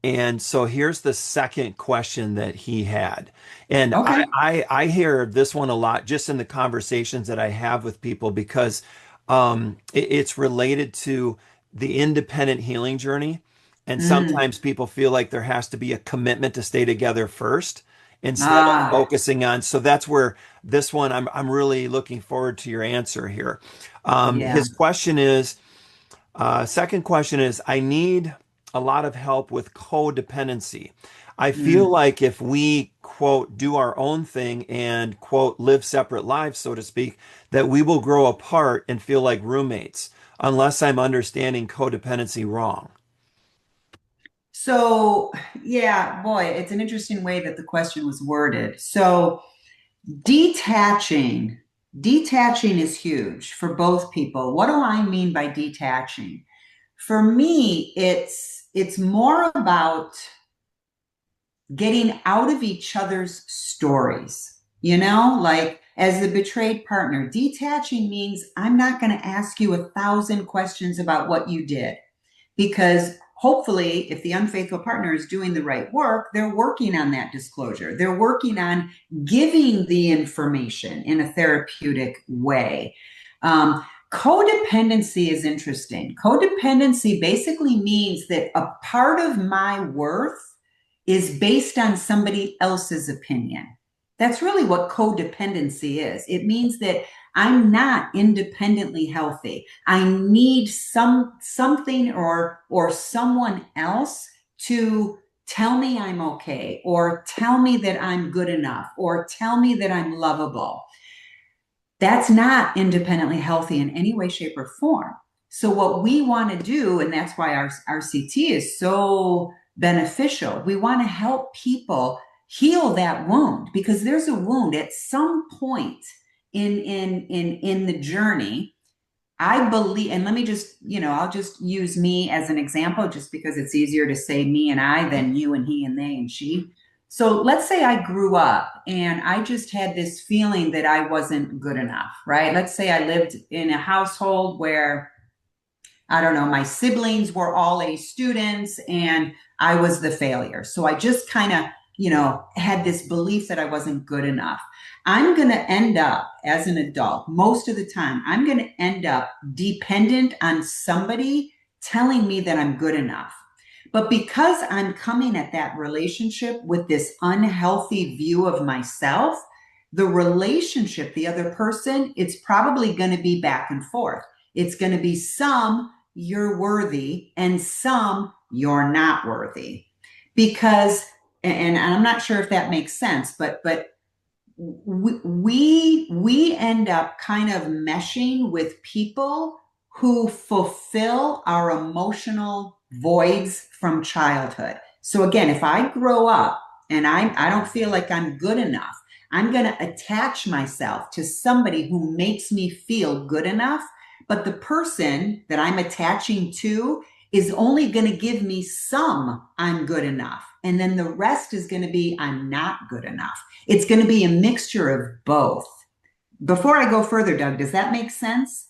And so here's the second question that he had. And Okay. I hear this one a lot just in the conversations that I have with people because it's related to the independent healing journey. And Mm. sometimes people feel like there has to be a commitment to stay together first instead of Ah, focusing on. So that's where this one, I'm really looking forward to your answer here. yeah. His question is, second question is, I need a lot of help with codependency. I feel Mm. like if we, quote, do our own thing and, quote, live separate lives, so to speak, that we will grow apart and feel like roommates, unless I'm understanding codependency wrong. So, yeah, boy, it's an interesting way that the question was worded. So, detaching, detaching is huge for both people. What do I mean by detaching? For me, it's more about getting out of each other's stories. Like as the betrayed partner, detaching means I'm not going to ask you 1,000 questions about what you did because hopefully, if the unfaithful partner is doing the right work, they're working on that disclosure. They're working on giving the information in a therapeutic way. Codependency is interesting. Codependency basically means that a part of my worth is based on somebody else's opinion. That's really what codependency is. It means that I'm not independently healthy. I need something or someone else to tell me I'm okay or tell me that I'm good enough or tell me that I'm lovable. That's not independently healthy in any way, shape, or form. So, what we want to do, and that's why our CT is so beneficial, we want to help people heal that wound because there's a wound at some point in the journey. I believe, and let me just, I'll just use me as an example just because it's easier to say me and I than you and he and they and she. So let's say I grew up and I just had this feeling that I wasn't good enough, right? Let's say I lived in a household where I don't know, my siblings were all A students and I was the failure. So I just kind of, had this belief that I wasn't good enough. I'm going to end up as an adult, most of the time, I'm going to end up dependent on somebody telling me that I'm good enough. But because I'm coming at that relationship with this unhealthy view of myself, the relationship, the other person, it's probably going to be back and forth. It's going to be some you're worthy and some you're not worthy. Because, and I'm not sure if that makes sense, but we end up kind of meshing with people who fulfill our emotional voids from childhood. So again, if I grow up and I don't feel like I'm good enough, I'm going to attach myself to somebody who makes me feel good enough. But the person that I'm attaching to is only going to give me some I'm good enough. And then the rest is going to be I'm not good enough. It's going to be a mixture of both. Before I go further, Doug, does that make sense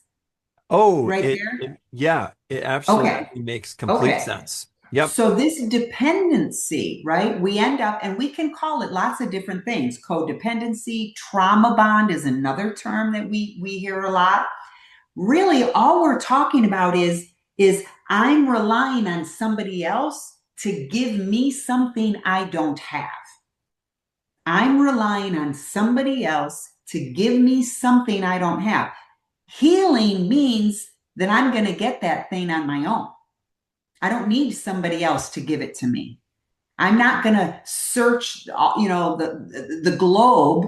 Oh, right there? yeah, it Okay. absolutely makes complete Okay. sense. Yep. So this dependency, right? We end up, and we can call it lots of different things. Codependency, trauma bond is another term that we hear a lot. Really, all we're talking about is I'm relying on somebody else to give me something I don't have. I'm relying on somebody else to give me something I don't have. Healing means that I'm going to get that thing on my own. I don't need somebody else to give it to me. I'm not going to search, the globe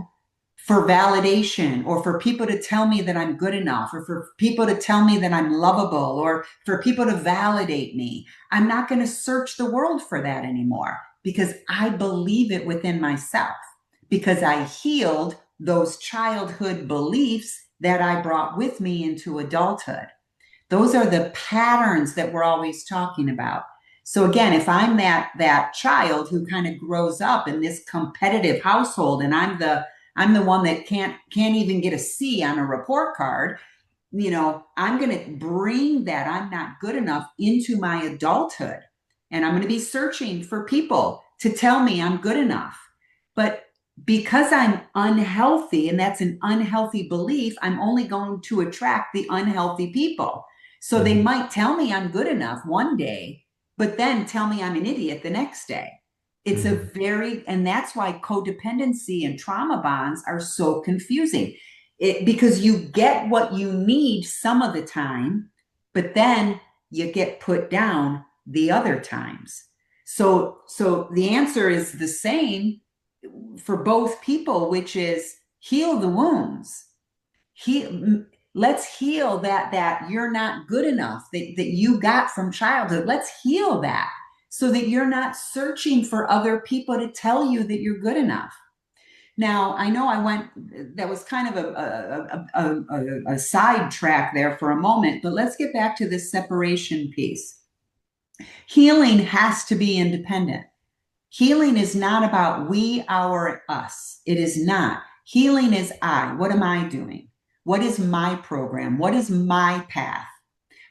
for validation or for people to tell me that I'm good enough or for people to tell me that I'm lovable or for people to validate me. I'm not going to search the world for that anymore because I believe it within myself because I healed those childhood beliefs that I brought with me into adulthood. Those are the patterns that we're always talking about. So again, if I'm that child who kind of grows up in this competitive household and I'm the one that can't even get a C on a report card, I'm going to bring that I'm not good enough into my adulthood. and I'm going to be searching for people to tell me I'm good enough. But because I'm unhealthy, and that's an unhealthy belief, I'm only going to attract the unhealthy people. So they Mhm. might tell me I'm good enough one day, but then tell me I'm an idiot the next day. It's a Mhm. very, and that's why codependency and trauma bonds are so confusing. Because you get what you need some of the time, but then you get put down the other times. So the answer is the same for both people, which is heal the wounds. Let's heal that you're not good enough that you got from childhood. Let's heal that so that you're not searching for other people to tell you that you're good enough. Now, I know that was kind of a side track there for a moment, but let's get back to this separation piece. Healing has to be independent. Healing is not about we, our, us. It is not. Healing is I. What am I doing? What is my program? What is my path?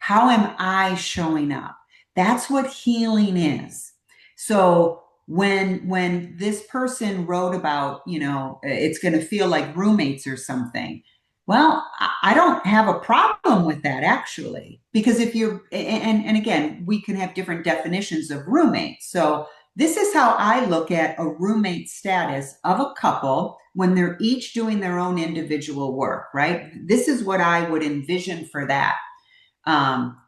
How am I showing up? That's what healing is. So when this person wrote about, it's going to feel like roommates or something. Well, I don't have a problem with that actually, because if you're, and again, we can have different definitions of roommates. So this is how I look at a roommate status of a couple when they're each doing their own individual work, right? This is what I would envision for that.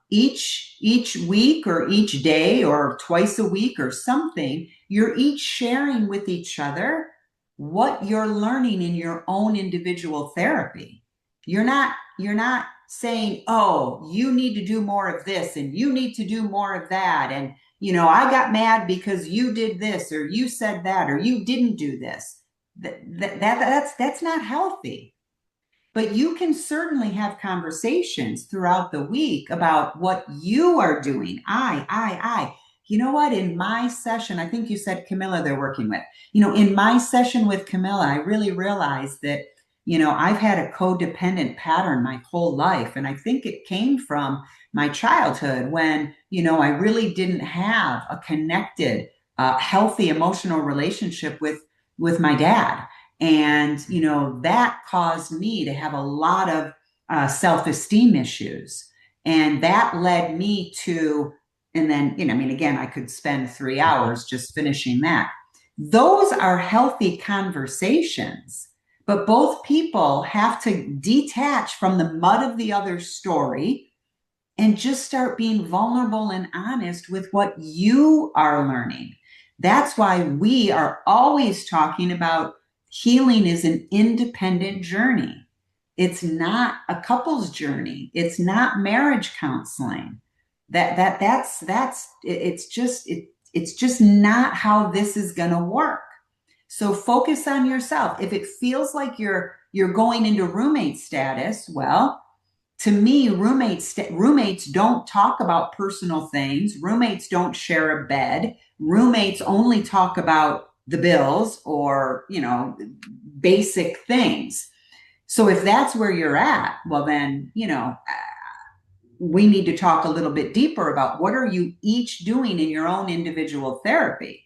Each week or each day or twice a week or something, you're each sharing with each other what you're learning in your own individual therapy. You're not saying, oh, you need to do more of this and you need to do more of that. And I got mad because you did this or you said that or you didn't do this. That's not healthy. But you can certainly have conversations throughout the week about what you are doing. I. You know what? In my session, I think you said Camilla they're working with. In my session with Camilla, I really realized that, I've had a codependent pattern my whole life. And I think it came from my childhood when, I really didn't have a connected, healthy emotional relationship with my dad. And, that caused me to have a lot of self esteem issues. And that led me to, and then, I mean, again, I could spend 3 hours just finishing that. Those are healthy conversations, but both people have to detach from the mud of the other story and just start being vulnerable and honest with what you are learning. That's why we are always talking about healing is an independent journey. It's not a couple's journey. It's not marriage counseling. That's it's just not how this is going to work. So focus on yourself. If it feels like you're going into roommate status, well, to me, roommates don't talk about personal things. Roommates don't share a bed. Roommates only talk about the bills or basic things. So if that's where you're at, well then we need to talk a little bit deeper about what are you each doing in your own individual therapy.